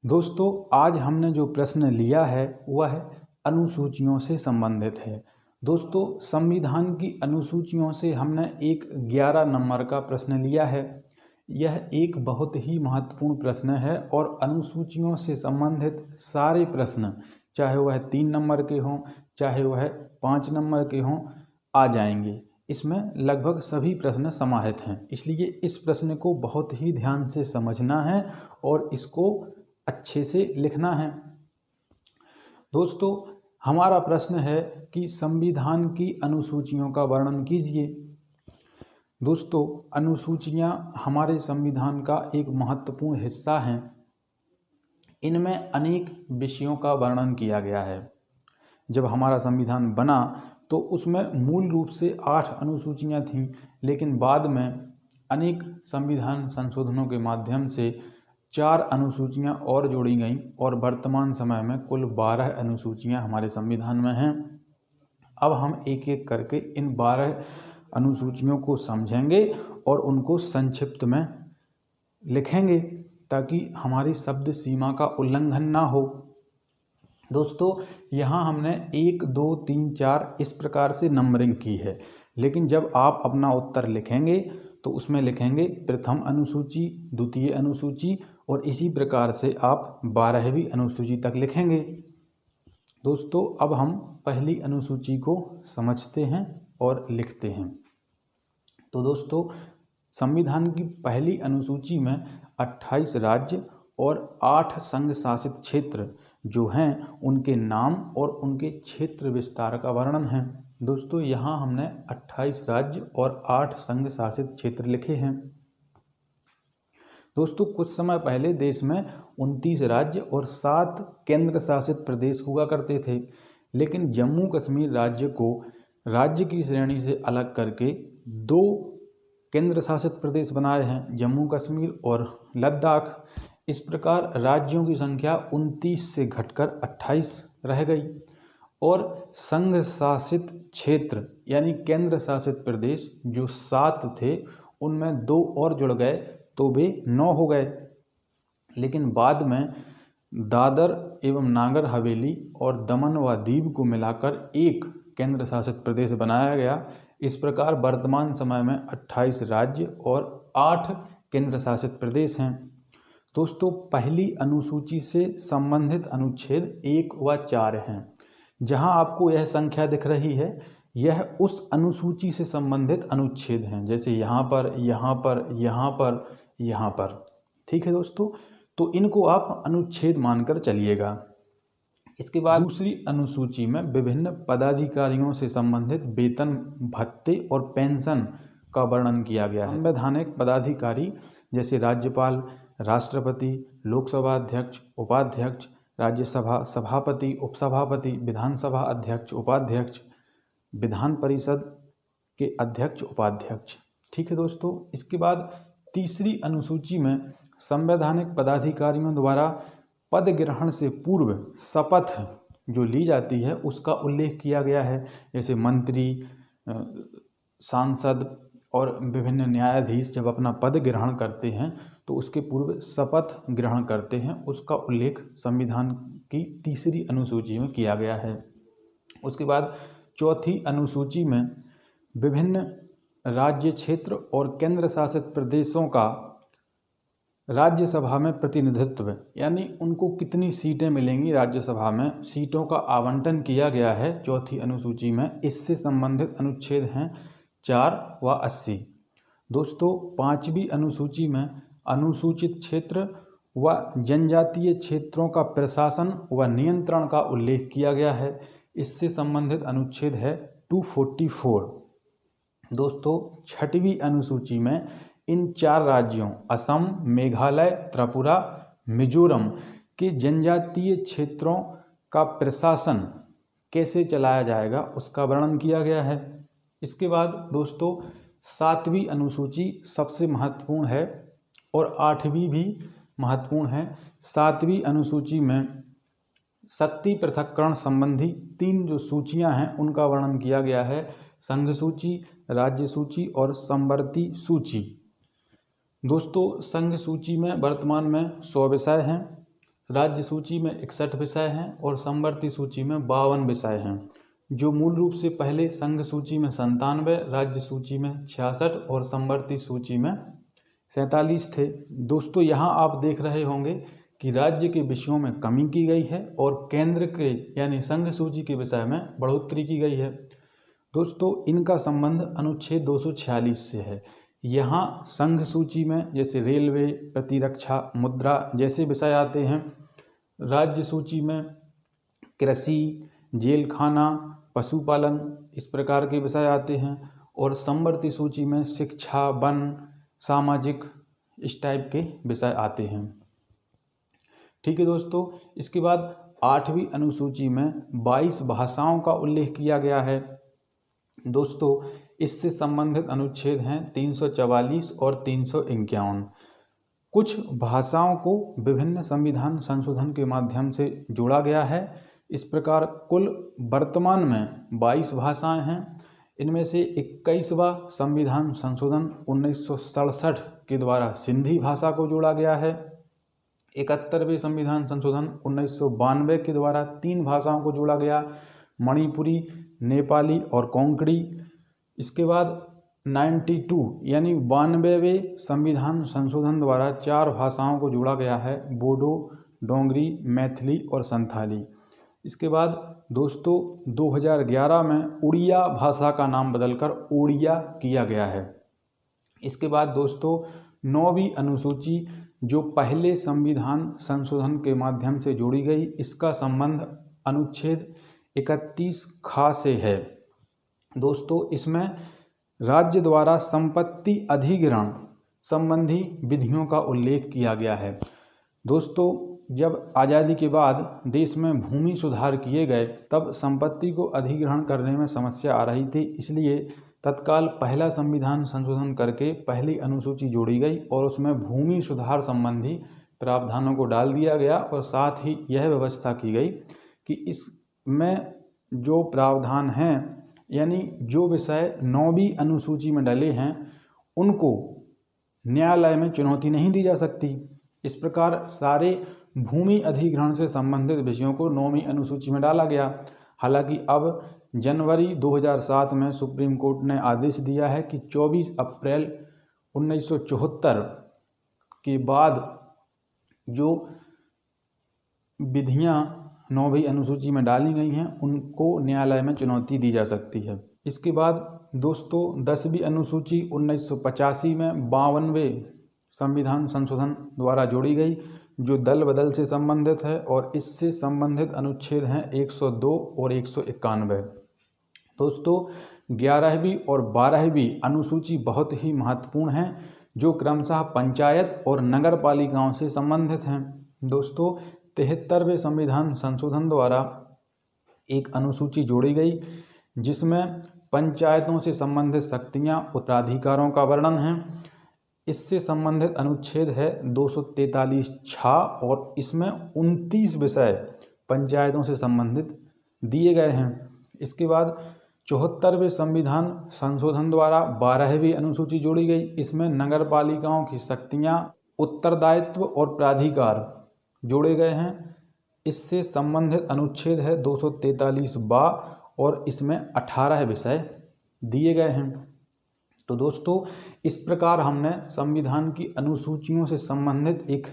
दोस्तों, आज हमने जो प्रश्न लिया है वह अनुसूचियों से संबंधित है। दोस्तों, संविधान की अनुसूचियों से हमने एक 11 नंबर का प्रश्न लिया है। यह एक बहुत ही महत्वपूर्ण प्रश्न है और अनुसूचियों से संबंधित सारे प्रश्न, चाहे वह 3 नंबर के हों चाहे वह 5 नंबर के हों, आ जाएंगे। इसमें लगभग सभी प्रश्न समाहित हैं, इसलिए इस प्रश्न को बहुत ही ध्यान से समझना है और इसको अच्छे से लिखना है। दोस्तों, हमारा प्रश्न है कि संविधान की अनुसूचियों का वर्णन कीजिए। दोस्तों, अनुसूचियां हमारे संविधान का एक महत्वपूर्ण हिस्सा हैं। इनमें अनेक विषयों का वर्णन किया गया है। जब हमारा संविधान बना तो उसमें मूल रूप से 8 अनुसूचियां थीं, लेकिन बाद में अनेक संविधान संशोधनों के माध्यम से 4 अनुसूचियां और जोड़ी गईं और वर्तमान समय में कुल 12 अनुसूचियां हमारे संविधान में हैं। अब हम एक एक करके इन 12 अनुसूचियों को समझेंगे और उनको संक्षिप्त में लिखेंगे ताकि हमारी शब्द सीमा का उल्लंघन ना हो। दोस्तों, यहाँ हमने 1, 2, 3, 4 इस प्रकार से नंबरिंग की है, लेकिन जब आप अपना उत्तर लिखेंगे तो उसमें लिखेंगे प्रथम अनुसूची, द्वितीय अनुसूची और इसी प्रकार से आप 12वीं अनुसूची तक लिखेंगे। दोस्तों, अब हम पहली अनुसूची को समझते हैं और लिखते हैं। तो दोस्तों, संविधान की पहली अनुसूची में 28 राज्य और 8 संघ शासित क्षेत्र जो हैं उनके नाम और उनके क्षेत्र विस्तार का वर्णन है। दोस्तों, यहाँ हमने 28 राज्य और 8 संघ शासित क्षेत्र लिखे हैं। दोस्तों, कुछ समय पहले देश में 29 राज्य और 7 केंद्र शासित प्रदेश हुआ करते थे, लेकिन जम्मू कश्मीर राज्य को राज्य की श्रेणी से अलग करके 2 केंद्र शासित प्रदेश बनाए हैं, जम्मू कश्मीर और लद्दाख। इस प्रकार राज्यों की संख्या 29 से घटकर 28 रह गई और संघ शासित क्षेत्र यानी केंद्र शासित प्रदेश जो 7 थे उनमें 2 और जुड़ गए तो वे 9 हो गए। लेकिन बाद में दादर एवं नागर हवेली और दमन व दीव को मिलाकर एक केंद्र शासित प्रदेश बनाया गया। इस प्रकार वर्तमान समय में 28 राज्य और 8 केंद्र शासित प्रदेश हैं। दोस्तों, पहली अनुसूची से संबंधित अनुच्छेद 1 व 4 हैं। जहां आपको यह संख्या दिख रही है, यह उस अनुसूची से संबंधित अनुच्छेद हैं, जैसे यहाँ पर, यहाँ पर, यहाँ पर, यहाँ पर। ठीक है दोस्तों, तो इनको आप अनुच्छेद मानकर चलिएगा। इसके बाद दूसरी अनुसूची में विभिन्न पदाधिकारियों से संबंधित वेतन, भत्ते और पेंशन का वर्णन किया गया है। संवैधानिक पदाधिकारी जैसे राज्यपाल, राष्ट्रपति, लोकसभा अध्यक्ष, उपाध्यक्ष, राज्यसभा सभापति, उपसभापति, विधानसभा अध्यक्ष, उपाध्यक्ष, विधान परिषद के अध्यक्ष, उपाध्यक्ष। ठीक है दोस्तों, इसके बाद तीसरी अनुसूची में संवैधानिक पदाधिकारियों द्वारा पद ग्रहण से पूर्व शपथ जो ली जाती है उसका उल्लेख किया गया है, जैसे मंत्री, सांसद और विभिन्न न्यायाधीश जब अपना पद ग्रहण करते हैं तो उसके पूर्व शपथ ग्रहण करते हैं, उसका उल्लेख संविधान की तीसरी अनुसूची में किया गया है। उसके बाद चौथी अनुसूची में विभिन्न राज्य, क्षेत्र और केंद्र शासित प्रदेशों का राज्यसभा में प्रतिनिधित्व यानी उनको कितनी सीटें मिलेंगी राज्यसभा में, सीटों का आवंटन किया गया है चौथी अनुसूची में। इससे संबंधित अनुच्छेद हैं 4 व 80। दोस्तों, 5वीं अनुसूची में अनुसूचित क्षेत्र व जनजातीय क्षेत्रों का प्रशासन व नियंत्रण का उल्लेख किया गया है। इससे संबंधित अनुच्छेद है 244। दोस्तों, 6वीं अनुसूची में इन 4 राज्यों असम, मेघालय, त्रिपुरा, मिजोरम के जनजातीय क्षेत्रों का प्रशासन कैसे चलाया जाएगा उसका वर्णन किया गया है। इसके बाद दोस्तों 7वीं अनुसूची सबसे महत्वपूर्ण है और 8वीं भी महत्वपूर्ण है। 7वीं अनुसूची में शक्ति पृथक्करण संबंधी 3 जो सूचियां हैं उनका वर्णन किया गया है, संघ सूची, राज्य सूची और समवर्ती सूची। दोस्तों, संघ सूची में वर्तमान में 100 विषय हैं, राज्य सूची में 61 विषय हैं और समवर्ती सूची में 52 विषय हैं, जो मूल रूप से पहले संघ सूची में 97, राज्य सूची में 66 और समवर्ती सूची में 47 थे। दोस्तों यहाँ आप देख रहे होंगे कि राज्य के विषयों में कमी की गई है और केंद्र के यानी संघ सूची के विषय में बढ़ोतरी की गई है। दोस्तों इनका संबंध अनुच्छेद 246 से है। यहाँ संघ सूची में जैसे रेलवे, प्रतिरक्षा, मुद्रा जैसे विषय आते हैं। राज्य सूची में कृषि, जेल खाना, पशुपालन इस प्रकार के विषय आते हैं और समवर्ती सूची में शिक्षा, वन, सामाजिक इस टाइप के विषय आते हैं। ठीक है दोस्तों, इसके बाद 8वीं अनुसूची में 22 भाषाओं का उल्लेख किया गया है। दोस्तों इससे संबंधित अनुच्छेद हैं 344 और 351। कुछ भाषाओं को विभिन्न संविधान संशोधन के माध्यम से जोड़ा गया है। इस प्रकार कुल वर्तमान में 22 भाषाएं हैं। इनमें से 21वां संविधान संशोधन 1967 के द्वारा सिंधी भाषा को जोड़ा गया है। 71वें संविधान संशोधन 1992 के द्वारा 3 भाषाओं को जोड़ा गया, मणिपुरी, नेपाली और कोंकणी। इसके बाद 92 यानी 92वें संविधान संशोधन द्वारा 4 भाषाओं को जोड़ा गया है, बोडो, डोंगरी, मैथिली और संथाली। इसके बाद दोस्तों 2011 में उड़िया भाषा का नाम बदलकर ओड़िया किया गया है। इसके बाद दोस्तों 9वीं अनुसूची जो पहले संविधान संशोधन के माध्यम से जोड़ी गई, इसका संबंध अनुच्छेद 31 ख से है। दोस्तों इसमें राज्य द्वारा संपत्ति अधिग्रहण संबंधी विधियों का उल्लेख किया गया है। दोस्तों जब आज़ादी के बाद देश में भूमि सुधार किए गए तब संपत्ति को अधिग्रहण करने में समस्या आ रही थी, इसलिए तत्काल पहला संविधान संशोधन करके पहली अनुसूची जोड़ी गई और उसमें भूमि सुधार संबंधी प्रावधानों को डाल दिया गया और साथ ही यह व्यवस्था की गई कि इसमें जो प्रावधान हैं यानी जो विषय 9वीं अनुसूची में डले हैं उनको न्यायालय में चुनौती नहीं दी जा सकती। इस प्रकार सारे भूमि अधिग्रहण से संबंधित विषयों को 9वीं अनुसूची में डाला गया। हालांकि अब जनवरी 2007 में सुप्रीम कोर्ट ने आदेश दिया है कि 24 अप्रैल 1974 के बाद जो विधियां 9वीं अनुसूची में डाली गई हैं उनको न्यायालय में चुनौती दी जा सकती है। इसके बाद दोस्तों 10वीं अनुसूची 1985 में 52वें संविधान संशोधन द्वारा जोड़ी गई, जो दल बदल से संबंधित है और इससे संबंधित अनुच्छेद हैं 102 और 191। दोस्तों 11वीं और 12वीं अनुसूची बहुत ही महत्वपूर्ण हैं, जो क्रमशः पंचायत और नगर पालिकाओं से संबंधित हैं। दोस्तों 73वें संविधान संशोधन द्वारा एक अनुसूची जोड़ी गई जिसमें पंचायतों से संबंधित शक्तियां, उत्तराधिकारों का वर्णन है। इससे संबंधित अनुच्छेद है 243 छ और इसमें 29 विषय पंचायतों से संबंधित दिए गए हैं। इसके बाद 74वें संविधान संशोधन द्वारा 12वीं अनुसूची जोड़ी गई। इसमें नगर पालिकाओं की शक्तियां, उत्तरदायित्व और प्राधिकार जोड़े गए हैं। इससे संबंधित अनुच्छेद है 243 बा और इसमें 18 विषय दिए गए हैं। तो दोस्तों इस प्रकार हमने संविधान की अनुसूचियों से संबंधित एक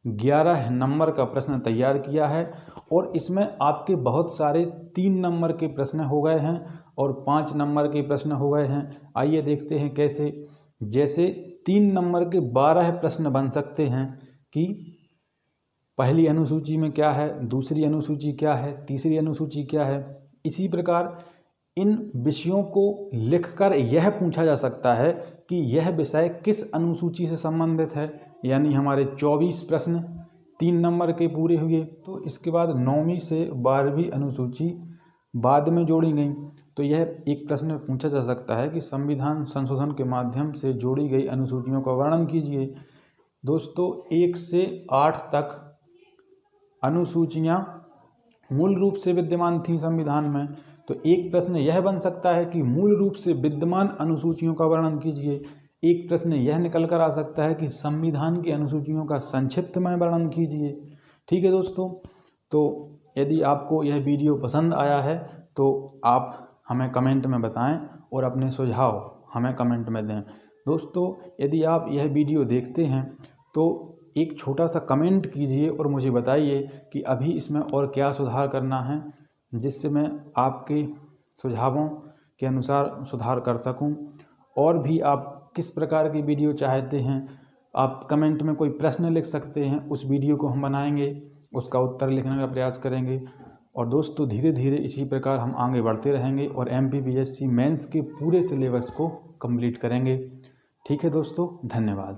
11 नंबर का प्रश्न तैयार किया है और इसमें आपके बहुत सारे 3 नंबर के प्रश्न हो गए हैं और 5 नंबर के प्रश्न हो गए हैं। आइए देखते हैं कैसे। जैसे 3 नंबर के 12 प्रश्न बन सकते हैं कि पहली अनुसूची में क्या है, दूसरी अनुसूची क्या है, तीसरी अनुसूची क्या है। इसी प्रकार इन विषयों को लिखकर यह पूछा जा सकता है कि यह विषय किस अनुसूची से संबंधित है, यानी हमारे 24 प्रश्न 3 नंबर के पूरे हुए। तो इसके बाद 9वीं से 12वीं अनुसूची बाद में जोड़ी गई, तो यह एक प्रश्न पूछा जा सकता है कि संविधान संशोधन के माध्यम से जोड़ी गई अनुसूचियों का वर्णन कीजिए। दोस्तों 1 से 8 तक अनुसूचियां मूल रूप से विद्यमान थी संविधान में, तो एक प्रश्न यह बन सकता है कि मूल रूप से विद्यमान अनुसूचियों का वर्णन कीजिए। एक प्रश्न यह निकल कर आ सकता है कि संविधान की अनुसूचियों का संक्षिप्त में वर्णन कीजिए। ठीक है दोस्तों, तो यदि आपको यह वीडियो पसंद आया है तो आप हमें कमेंट में बताएं और अपने सुझाव हमें कमेंट में दें। दोस्तों, यदि आप यह वीडियो देखते हैं तो एक छोटा सा कमेंट कीजिए और मुझे बताइए कि अभी इसमें और क्या सुधार करना है, जिससे मैं आपके सुझावों के अनुसार सुधार कर सकूं। और भी आप किस प्रकार की वीडियो चाहते हैं, आप कमेंट में कोई प्रश्न लिख सकते हैं, उस वीडियो को हम बनाएंगे, उसका उत्तर लिखने का प्रयास करेंगे। और दोस्तों, धीरे धीरे इसी प्रकार हम आगे बढ़ते रहेंगे और MPPSC मेंस के पूरे सिलेबस को कंप्लीट करेंगे। ठीक है दोस्तों, धन्यवाद।